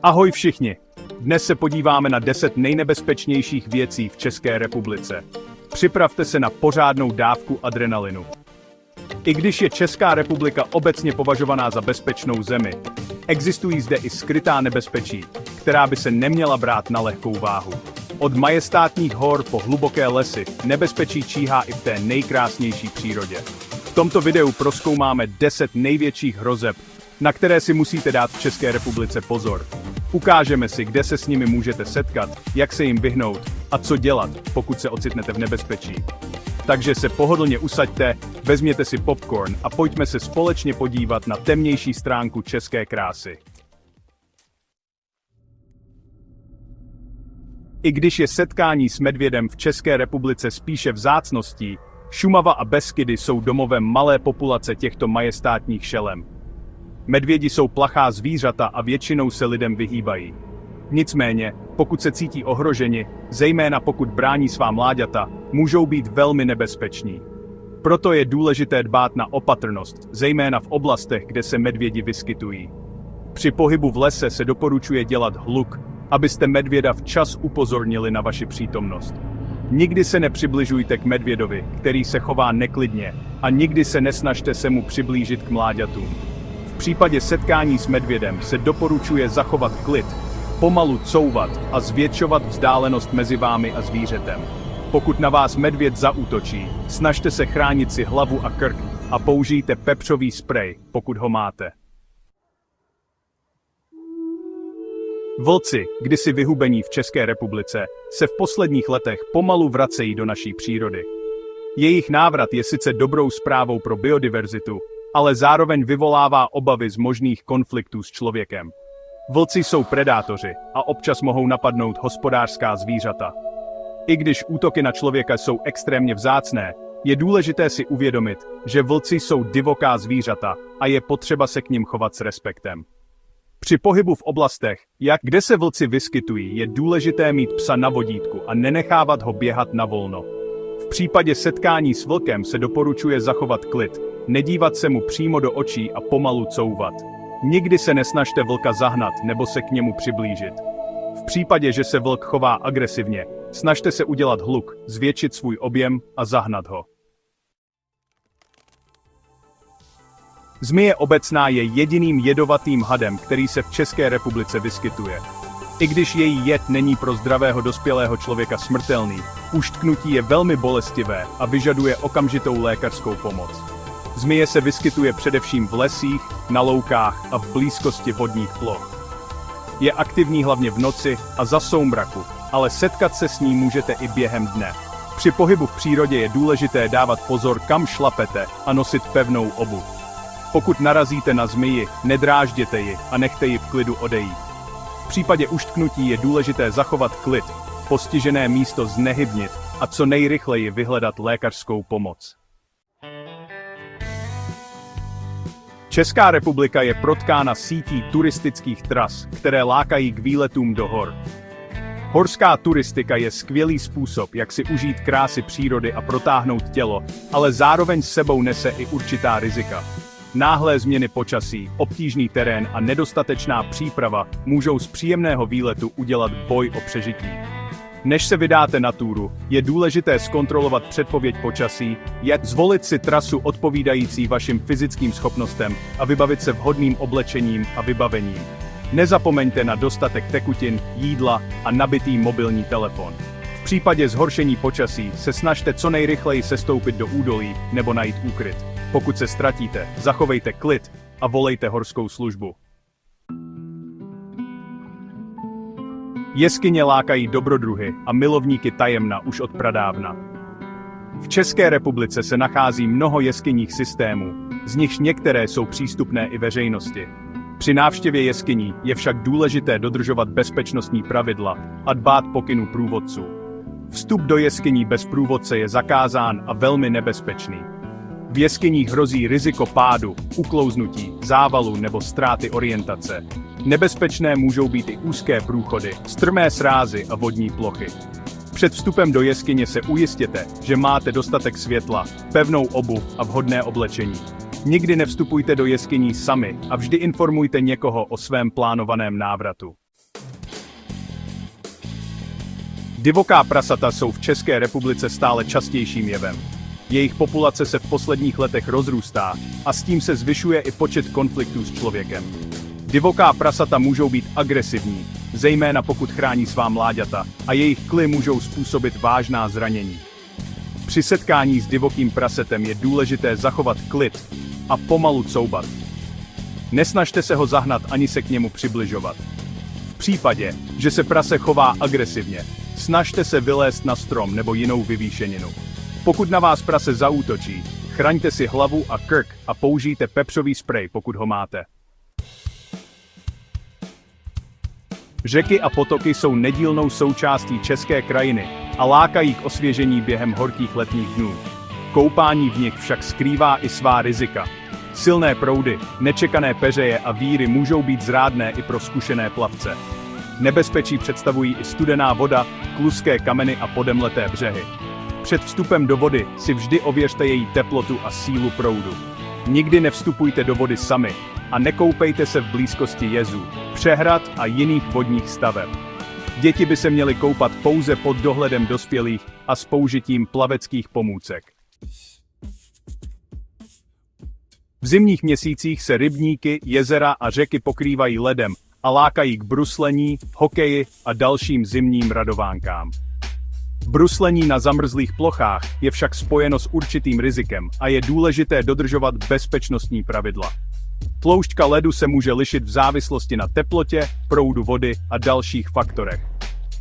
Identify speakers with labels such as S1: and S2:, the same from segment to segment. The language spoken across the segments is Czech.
S1: Ahoj všichni! Dnes se podíváme na 10 nejnebezpečnějších věcí v České republice. Připravte se na pořádnou dávku adrenalinu. I když je Česká republika obecně považovaná za bezpečnou zemi, existují zde i skrytá nebezpečí, která by se neměla brát na lehkou váhu. Od majestátních hor po hluboké lesy nebezpečí číhá i v té nejkrásnější přírodě. V tomto videu prozkoumáme 10 největších hrozeb, na které si musíte dát v České republice pozor. Ukážeme si, kde se s nimi můžete setkat, jak se jim vyhnout a co dělat, pokud se ocitnete v nebezpečí. Takže se pohodlně usaďte, vezměte si popcorn a pojďme se společně podívat na temnější stránku české krásy. I když je setkání s medvědem v České republice spíše vzácností, Šumava a Beskydy jsou domovem malé populace těchto majestátních šelem. Medvědi jsou plachá zvířata a většinou se lidem vyhýbají. Nicméně, pokud se cítí ohroženi, zejména pokud brání svá mláďata, můžou být velmi nebezpeční. Proto je důležité dbát na opatrnost, zejména v oblastech, kde se medvědi vyskytují. Při pohybu v lese se doporučuje dělat hluk, abyste medvěda včas upozornili na vaši přítomnost. Nikdy se nepřibližujte k medvědovi, který se chová neklidně, a nikdy se nesnažte se mu přiblížit k mláďatům. V případě setkání s medvědem se doporučuje zachovat klid, pomalu couvat a zvětšovat vzdálenost mezi vámi a zvířetem. Pokud na vás medvěd zaútočí, snažte se chránit si hlavu a krk a použijte pepřový sprej, pokud ho máte. Vlci, kdysi vyhubení v České republice, se v posledních letech pomalu vracejí do naší přírody. Jejich návrat je sice dobrou zprávou pro biodiverzitu, ale zároveň vyvolává obavy z možných konfliktů s člověkem. Vlci jsou predátoři a občas mohou napadnout hospodářská zvířata. I když útoky na člověka jsou extrémně vzácné, je důležité si uvědomit, že vlci jsou divoká zvířata a je potřeba se k nim chovat s respektem. Při pohybu v oblastech, kde se vlci vyskytují, je důležité mít psa na vodítku a nenechávat ho běhat na volno. V případě setkání s vlkem se doporučuje zachovat klid, nedívat se mu přímo do očí a pomalu couvat. Nikdy se nesnažte vlka zahnat nebo se k němu přiblížit. V případě, že se vlk chová agresivně, snažte se udělat hluk, zvětšit svůj objem a zahnat ho. Zmije obecná je jediným jedovatým hadem, který se v České republice vyskytuje. I když její jed není pro zdravého dospělého člověka smrtelný, uštknutí je velmi bolestivé a vyžaduje okamžitou lékařskou pomoc. Zmije se vyskytuje především v lesích, na loukách a v blízkosti vodních ploch. Je aktivní hlavně v noci a za soumraku, ale setkat se s ní můžete i během dne. Při pohybu v přírodě je důležité dávat pozor, kam šlapete, a nosit pevnou obuv. Pokud narazíte na zmiji, nedrážděte ji a nechte ji v klidu odejít. V případě uštknutí je důležité zachovat klid, postižené místo znehybnit a co nejrychleji vyhledat lékařskou pomoc. Česká republika je protkána sítí turistických tras, které lákají k výletům do hor. Horská turistika je skvělý způsob, jak si užít krásy přírody a protáhnout tělo, ale zároveň s sebou nese i určitá rizika. Náhlé změny počasí, obtížný terén a nedostatečná příprava můžou z příjemného výletu udělat boj o přežití. Než se vydáte na túru, je důležité zkontrolovat předpověď počasí, zvolit si trasu odpovídající vašim fyzickým schopnostem a vybavit se vhodným oblečením a vybavením. Nezapomeňte na dostatek tekutin, jídla a nabitý mobilní telefon. V případě zhoršení počasí se snažte co nejrychleji sestoupit do údolí nebo najít úkryt. Pokud se ztratíte, zachovejte klid a volejte horskou službu. Jeskyně lákají dobrodruhy a milovníky tajemna už od pradávna. V České republice se nachází mnoho jeskyních systémů, z nichž některé jsou přístupné i veřejnosti. Při návštěvě jeskyní je však důležité dodržovat bezpečnostní pravidla a dbát pokynů průvodců. Vstup do jeskyní bez průvodce je zakázán a velmi nebezpečný. V jeskyních hrozí riziko pádu, uklouznutí, závalu nebo ztráty orientace. Nebezpečné můžou být i úzké průchody, strmé srázy a vodní plochy. Před vstupem do jeskyně se ujistěte, že máte dostatek světla, pevnou obuv a vhodné oblečení. Nikdy nevstupujte do jeskyní sami a vždy informujte někoho o svém plánovaném návratu. Divoká prasata jsou v České republice stále častějším jevem. Jejich populace se v posledních letech rozrůstá a s tím se zvyšuje i počet konfliktů s člověkem. Divoká prasata můžou být agresivní, zejména pokud chrání svá mláďata, a jejich kly můžou způsobit vážná zranění. Při setkání s divokým prasetem je důležité zachovat klid a pomalu couvat. Nesnažte se ho zahnat ani se k němu přibližovat. V případě, že se prase chová agresivně, snažte se vylézt na strom nebo jinou vyvýšeninu. Pokud na vás prase zaútočí, chraňte si hlavu a krk a použijte pepřový sprej, pokud ho máte. Řeky a potoky jsou nedílnou součástí české krajiny a lákají k osvěžení během horkých letních dnů. Koupání v nich však skrývá i svá rizika. Silné proudy, nečekané peřeje a víry můžou být zrádné i pro zkušené plavce. Nebezpečí představují i studená voda, kluské kameny a podemleté břehy. Před vstupem do vody si vždy ověřte její teplotu a sílu proudu. Nikdy nevstupujte do vody sami a nekoupejte se v blízkosti jezů, přehrad a jiných vodních staveb. Děti by se měly koupat pouze pod dohledem dospělých a s použitím plaveckých pomůcek. V zimních měsících se rybníky, jezera a řeky pokrývají ledem a lákají k bruslení, hokeji a dalším zimním radovánkám. Bruslení na zamrzlých plochách je však spojeno s určitým rizikem a je důležité dodržovat bezpečnostní pravidla. Tloušťka ledu se může lišit v závislosti na teplotě, proudu vody a dalších faktorech.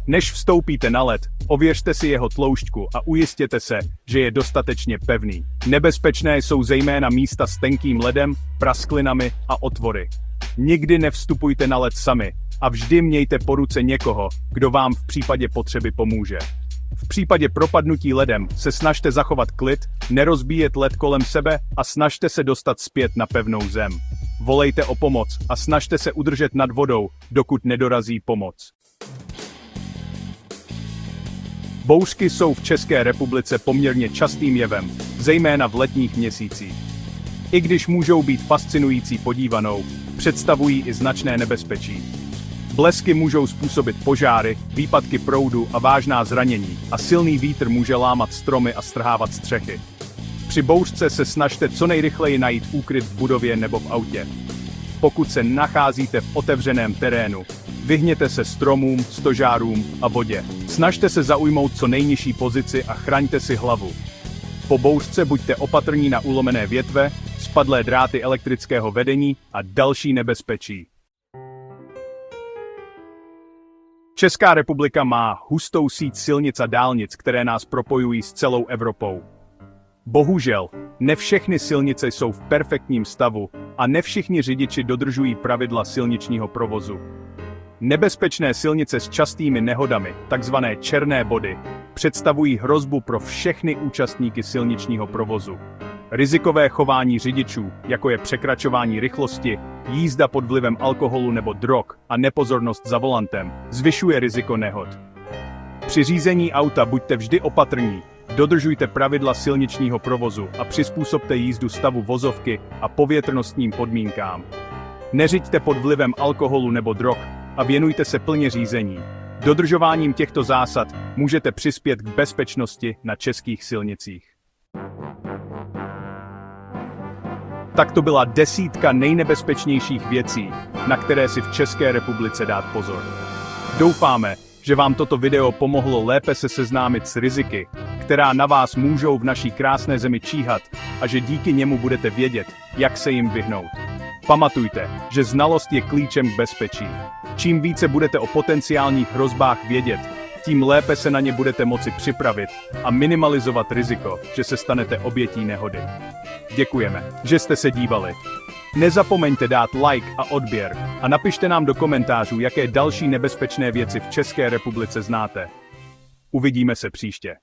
S1: Než vstoupíte na led, ověřte si jeho tloušťku a ujistěte se, že je dostatečně pevný. Nebezpečné jsou zejména místa s tenkým ledem, prasklinami a otvory. Nikdy nevstupujte na led sami a vždy mějte po ruce někoho, kdo vám v případě potřeby pomůže. V případě propadnutí ledem se snažte zachovat klid, nerozbíjet led kolem sebe a snažte se dostat zpět na pevnou zem. Volejte o pomoc a snažte se udržet nad vodou, dokud nedorazí pomoc. Bouřky jsou v České republice poměrně častým jevem, zejména v letních měsících. I když můžou být fascinující podívanou, představují i značné nebezpečí. Blesky můžou způsobit požáry, výpadky proudu a vážná zranění, a silný vítr může lámat stromy a strhávat střechy. Při bouřce se snažte co nejrychleji najít úkryt v budově nebo v autě. Pokud se nacházíte v otevřeném terénu, vyhněte se stromům, stožárům a vodě. Snažte se zaujmout co nejnižší pozici a chraňte si hlavu. Po bouřce buďte opatrní na ulomené větve, spadlé dráty elektrického vedení a další nebezpečí. Česká republika má hustou síť silnic a dálnic, které nás propojují s celou Evropou. Bohužel, ne všechny silnice jsou v perfektním stavu a ne všichni řidiči dodržují pravidla silničního provozu. Nebezpečné silnice s častými nehodami, takzvané černé body, představují hrozbu pro všechny účastníky silničního provozu. Rizikové chování řidičů, jako je překračování rychlosti, jízda pod vlivem alkoholu nebo drog a nepozornost za volantem, zvyšuje riziko nehod. Při řízení auta buďte vždy opatrní, dodržujte pravidla silničního provozu a přizpůsobte jízdu stavu vozovky a povětrnostním podmínkám. Neřiďte pod vlivem alkoholu nebo drog a věnujte se plně řízení. Dodržováním těchto zásad můžete přispět k bezpečnosti na českých silnicích. Tak to byla 10 nejnebezpečnějších věcí, na které si v České republice dát pozor. Doufáme, že vám toto video pomohlo lépe se seznámit s riziky, která na vás můžou v naší krásné zemi číhat, a že díky němu budete vědět, jak se jim vyhnout. Pamatujte, že znalost je klíčem k bezpečí. Čím více budete o potenciálních hrozbách vědět, tím lépe se na ně budete moci připravit a minimalizovat riziko, že se stanete obětí nehody. Děkujeme, že jste se dívali. Nezapomeňte dát like a odběr a napište nám do komentářů, jaké další nebezpečné věci v České republice znáte. Uvidíme se příště.